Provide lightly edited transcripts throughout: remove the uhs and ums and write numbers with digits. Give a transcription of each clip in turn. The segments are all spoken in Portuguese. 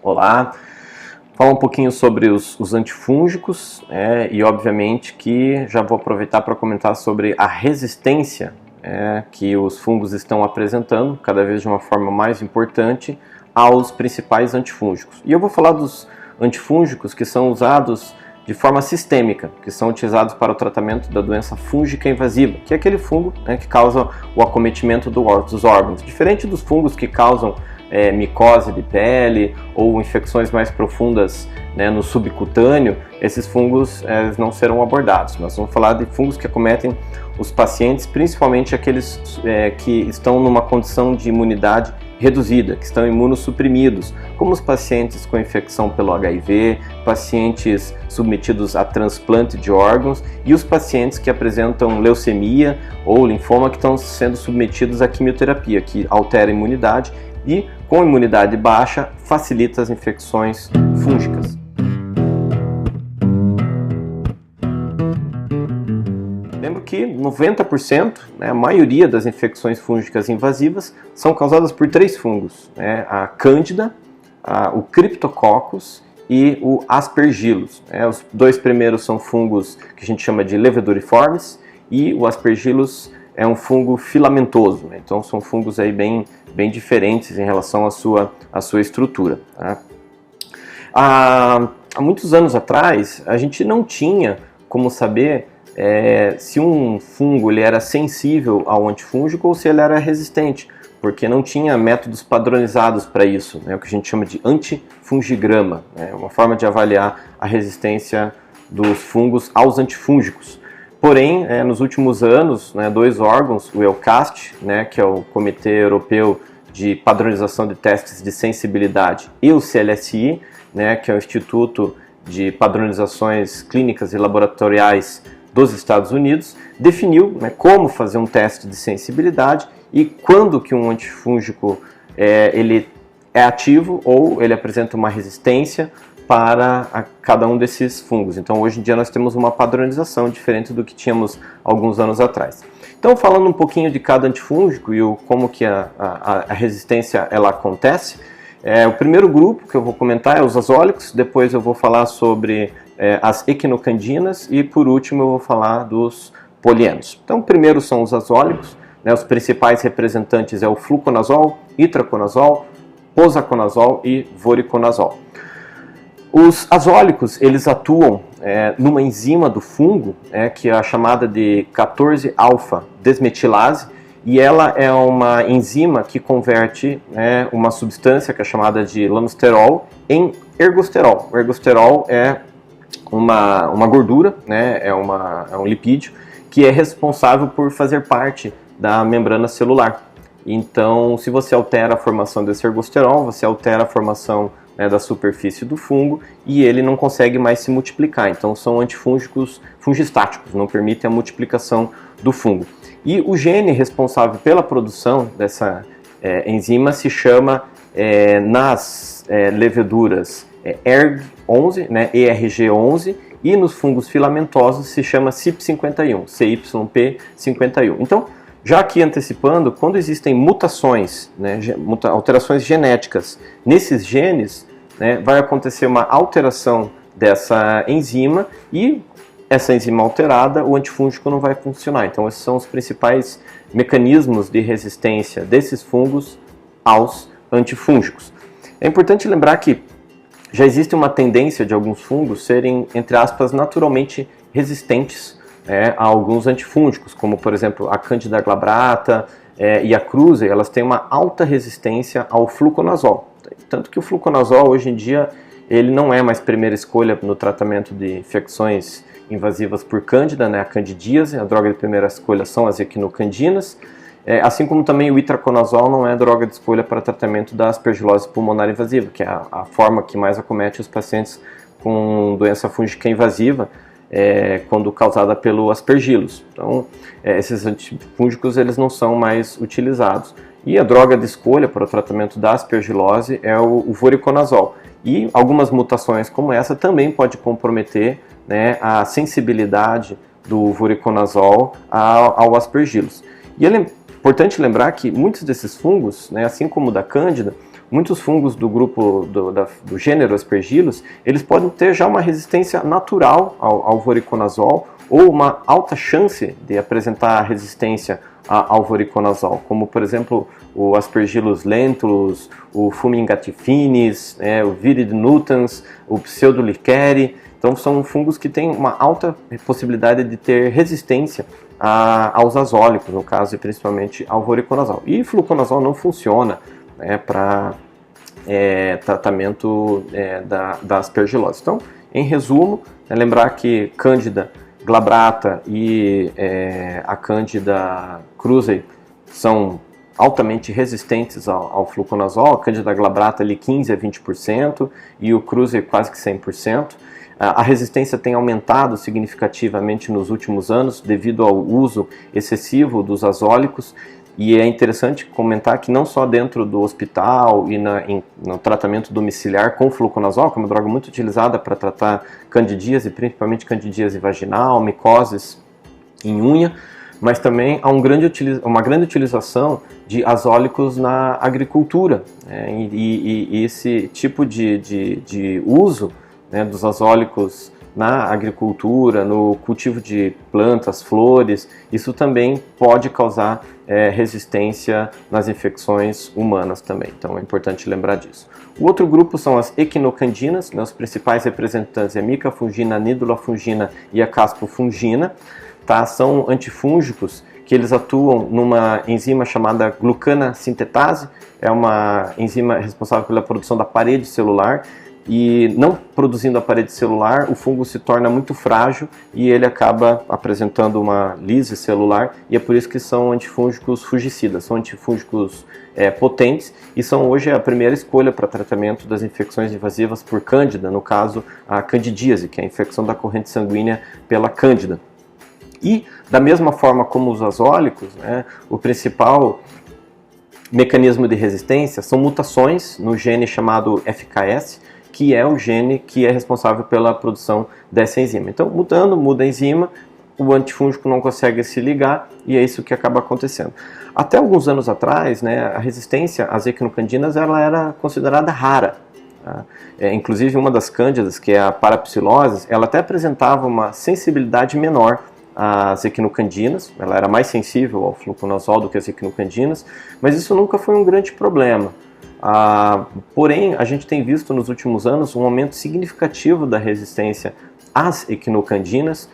Olá, falar um pouquinho sobre os antifúngicos e obviamente que já vou aproveitar para comentar sobre a resistência que os fungos estão apresentando, cada vez de uma forma mais importante, aos principais antifúngicos. E eu vou falar dos antifúngicos que são usados de forma sistêmica, que são utilizados para o tratamento da doença fúngica invasiva, que é aquele fungo que causa o acometimento dos órgãos, diferente dos fungos que causam micose de pele ou infecções mais profundas no subcutâneo. Esses fungos não serão abordados. Nós vamos falar de fungos que acometem os pacientes, principalmente aqueles que estão numa condição de imunidade reduzida, que estão imunossuprimidos, como os pacientes com infecção pelo HIV, pacientes submetidos a transplante de órgãos e os pacientes que apresentam leucemia ou linfoma que estão sendo submetidos à quimioterapia, que altera a imunidade e, com imunidade baixa, facilita as infecções fúngicas. Lembro que 90%, a maioria das infecções fúngicas invasivas são causadas por três fungos, a Cândida, o Cryptococcus e o Aspergillus. Os dois primeiros são fungos que a gente chama de levedoriformes e o Aspergillus é um fungo filamentoso, então são fungos aí bem diferentes em relação à sua estrutura. Há muitos anos atrás, a gente não tinha como saber se um fungo ele era sensível ao antifúngico ou se ele era resistente, porque não tinha métodos padronizados para isso, o que a gente chama de antifungigrama, uma forma de avaliar a resistência dos fungos aos antifúngicos. Porém, nos últimos anos, dois órgãos, o EUCAST, que é o Comitê Europeu de Padronização de Testes de Sensibilidade, e o CLSI, que é o Instituto de Padronizações Clínicas e Laboratoriais dos Estados Unidos, definiu como fazer um teste de sensibilidade e quando que um antifúngico ele é ativo ou ele apresenta uma resistência para cada um desses fungos. Então, hoje em dia nós temos uma padronização diferente do que tínhamos alguns anos atrás. Então, falando um pouquinho de cada antifúngico e como que a resistência ela acontece, o primeiro grupo que eu vou comentar é os azólicos, depois eu vou falar sobre as equinocandinas e, por último, eu vou falar dos polienos. Então, primeiro são os azólicos, os principais representantes é o fluconazol, itraconazol, posaconazol e voriconazol. Os azólicos, eles atuam numa enzima do fungo, que é a chamada de 14-alfa-desmetilase, e ela é uma enzima que converte uma substância que é chamada de lanosterol em ergosterol. O ergosterol é uma gordura, é um lipídio, que é responsável por fazer parte da membrana celular. Então, se você altera a formação desse ergosterol, você altera a formação da superfície do fungo e ele não consegue mais se multiplicar. Então são antifúngicos fungistáticos, não permitem a multiplicação do fungo. E o gene responsável pela produção dessa enzima se chama, nas leveduras, ERG11, ERG11, e nos fungos filamentosos se chama CYP51, CYP51. Então, já aqui antecipando, quando existem mutações, alterações genéticas nesses genes, vai acontecer uma alteração dessa enzima e essa enzima alterada, o antifúngico não vai funcionar. Então esses são os principais mecanismos de resistência desses fungos aos antifúngicos. É importante lembrar que já existe uma tendência de alguns fungos serem, entre aspas, naturalmente resistentes a alguns antifúngicos, como por exemplo a Candida glabrata e a Krusei, elas têm uma alta resistência ao fluconazol. Tanto que o fluconazol hoje em dia ele não é mais primeira escolha no tratamento de infecções invasivas por Cândida, a candidíase, a droga de primeira escolha são as equinocandinas, assim como também o itraconazol não é droga de escolha para tratamento da aspergilose pulmonar invasiva, que é a forma que mais acomete os pacientes com doença fúngica invasiva, quando causada pelo Aspergillus. Então, esses antifúngicos eles não são mais utilizados. E a droga de escolha para o tratamento da aspergilose é o voriconazol. E algumas mutações como essa também pode comprometer a sensibilidade do voriconazol ao Aspergillus. E é importante lembrar que muitos desses fungos, assim como o da Cândida, muitos fungos do grupo do gênero Aspergillus, eles podem ter já uma resistência natural ao voriconazol ou uma alta chance de apresentar resistência ao voriconazol, como por exemplo o Aspergillus lentulus, o Fumingatifines, o Viridinutans, o Pseudolicere. Então são fungos que têm uma alta possibilidade de ter resistência aos azólicos, no caso, e principalmente ao voriconazol. E fluconazol não funciona para tratamento da aspergilose. Então, em resumo, lembrar que Candida glabrata e a Candida krusei são altamente resistentes ao fluconazol. A Candida glabrata ali 15 a 20% e o krusei quase que 100%. A resistência tem aumentado significativamente nos últimos anos devido ao uso excessivo dos azólicos, e é interessante comentar que não só dentro do hospital e no tratamento domiciliar com fluconazol, que é uma droga muito utilizada para tratar candidíase, principalmente candidíase vaginal, micoses em unha, mas também há uma grande utilização de azólicos na agricultura, e esse tipo de uso dos azólicos na agricultura, no cultivo de plantas, flores, isso também pode causar resistência nas infecções humanas também. Então é importante lembrar disso. O outro grupo são as equinocandinas, os principais representantes é a micafungina, a nidulafungina e a caspofungina. São antifúngicos que eles atuam numa enzima chamada glucana sintetase, é uma enzima responsável pela produção da parede celular, e não produzindo a parede celular, o fungo se torna muito frágil e ele acaba apresentando uma lise celular, e é por isso que são antifúngicos fungicidas, são antifúngicos potentes e são hoje a primeira escolha para tratamento das infecções invasivas por cândida, no caso a candidíase, que é a infecção da corrente sanguínea pela cândida. E da mesma forma como os azólicos, o principal mecanismo de resistência são mutações no gene chamado FKS, que é o gene que é responsável pela produção dessa enzima. Então, muda a enzima, o antifúngico não consegue se ligar e é isso que acaba acontecendo. Até alguns anos atrás, a resistência às equinocandinas ela era considerada rara. Inclusive, uma das cândidas, que é a parapsilose, ela até apresentava uma sensibilidade menor às equinocandinas, ela era mais sensível ao fluconazol do que as equinocandinas, mas isso nunca foi um grande problema. Porém, a gente tem visto nos últimos anos um aumento significativo da resistência às equinocandinas,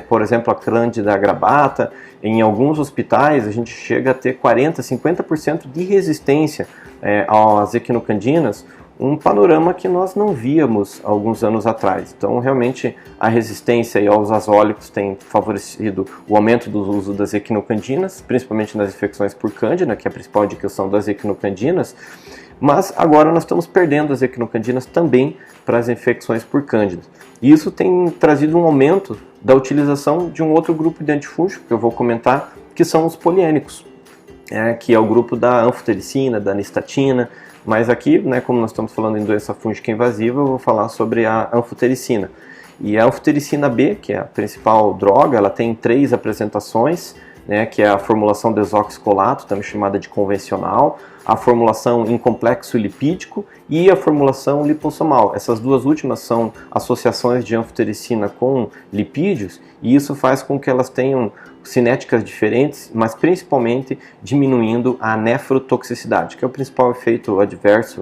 por exemplo, a Candida glabrata. Em alguns hospitais a gente chega a ter 40%, 50% de resistência às equinocandinas, um panorama que nós não víamos alguns anos atrás. Então, realmente, a resistência aos azólicos tem favorecido o aumento do uso das equinocandinas, principalmente nas infecções por cândida, que é a principal indicação das equinocandinas, mas agora nós estamos perdendo as equinocandinas também para as infecções por cândida. E isso tem trazido um aumento da utilização de um outro grupo de antifúngico, que eu vou comentar, que são os poliênicos, que é o grupo da anfotericina, da nistatina, mas aqui, como nós estamos falando em doença fúngica invasiva, eu vou falar sobre a anfotericina. E a anfotericina B, que é a principal droga, ela tem 3 apresentações, que é a formulação desoxicolato, também chamada de convencional, a formulação em complexo lipídico e a formulação liposomal. Essas duas últimas são associações de anfotericina com lipídios, e isso faz com que elas tenham cinéticas diferentes, mas principalmente diminuindo a nefrotoxicidade, que é o principal efeito adverso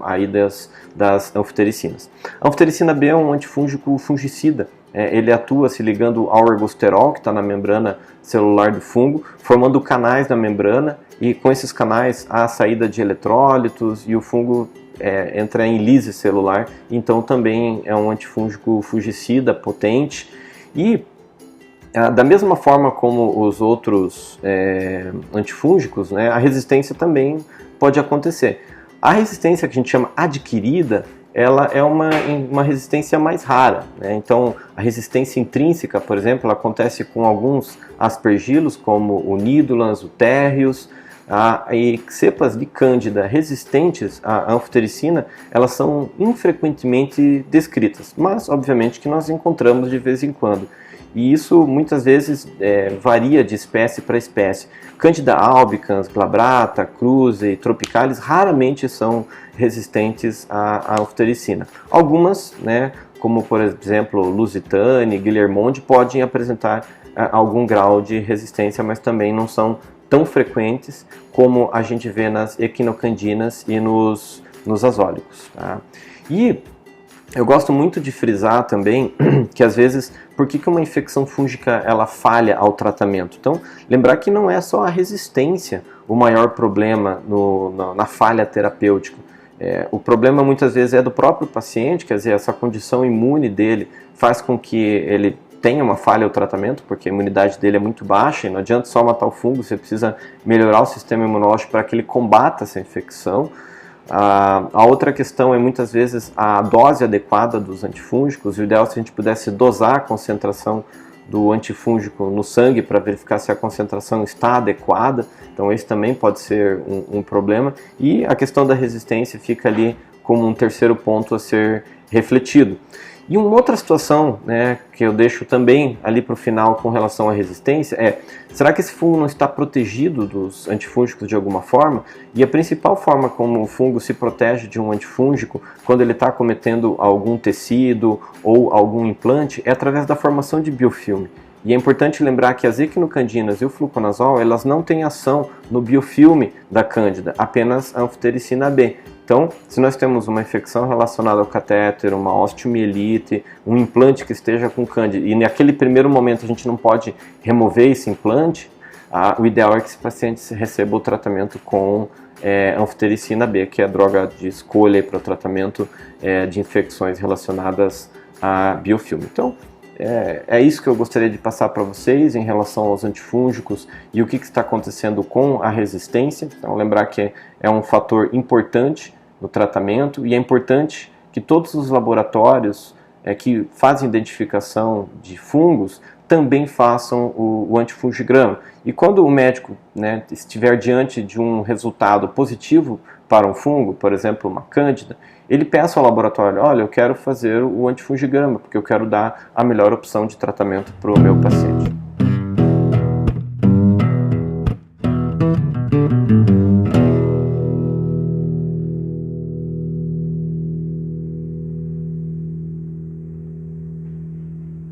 aí das anfotericinas. A anfotericina B é um antifúngico fungicida. Ele atua se ligando ao ergosterol, que está na membrana celular do fungo, formando canais na membrana, e com esses canais há a saída de eletrólitos e o fungo entra em lise celular, então também é um antifúngico fungicida potente. E da mesma forma como os outros antifúngicos, a resistência também pode acontecer. A resistência que a gente chama adquirida, ela é uma resistência mais rara, Então, a resistência intrínseca, por exemplo, ela acontece com alguns aspergilos, como o nidulans, o térreus, e cepas de cândida resistentes à anfotericina, elas são infrequentemente descritas, mas, obviamente, que nós encontramos de vez em quando. E isso muitas vezes varia de espécie para espécie. Candida albicans, glabrata, cruzi, tropicalis raramente são resistentes à anfotericina. Algumas, né, como por exemplo Lusitane, Guilhermonde, podem apresentar algum grau de resistência, mas também não são tão frequentes como a gente vê nas equinocandinas e nos azólicos. Tá? E eu gosto muito de frisar também que às vezes, por que uma infecção fúngica ela falha ao tratamento? Então, lembrar que não é só a resistência o maior problema na falha terapêutica. O problema muitas vezes é do próprio paciente, quer dizer, essa condição imune dele faz com que ele tenha uma falha ao tratamento, porque a imunidade dele é muito baixa e não adianta só matar o fungo, você precisa melhorar o sistema imunológico para que ele combata essa infecção. A outra questão é muitas vezes a dose adequada dos antifúngicos. O ideal é se a gente pudesse dosar a concentração do antifúngico no sangue para verificar se a concentração está adequada. Então esse também pode ser um problema. E a questão da resistência fica ali como um terceiro ponto a ser refletido. E uma outra situação, né, que eu deixo também ali para o final com relação à resistência é: será que esse fungo não está protegido dos antifúngicos de alguma forma? E a principal forma como o fungo se protege de um antifúngico quando ele está acometendo algum tecido ou algum implante é através da formação de biofilme. E é importante lembrar que as equinocandinas e o fluconazol, elas não têm ação no biofilme da cândida, apenas a anfotericina B. Então, se nós temos uma infecção relacionada ao catéter, uma osteomielite, um implante que esteja com cândida, e naquele primeiro momento a gente não pode remover esse implante, o ideal é que esse paciente receba o tratamento com anfotericina B, que é a droga de escolha para o tratamento de infecções relacionadas a biofilme. Então, é isso que eu gostaria de passar para vocês em relação aos antifúngicos e o que está acontecendo com a resistência. Então, lembrar que é um fator importante no tratamento e é importante que todos os laboratórios que fazem identificação de fungos também façam o antifungigrama. E quando o médico, né, estiver diante de um resultado positivo para um fungo, por exemplo, uma cândida, ele peça ao laboratório: olha, eu quero fazer o antifungigrama, porque eu quero dar a melhor opção de tratamento para o meu paciente.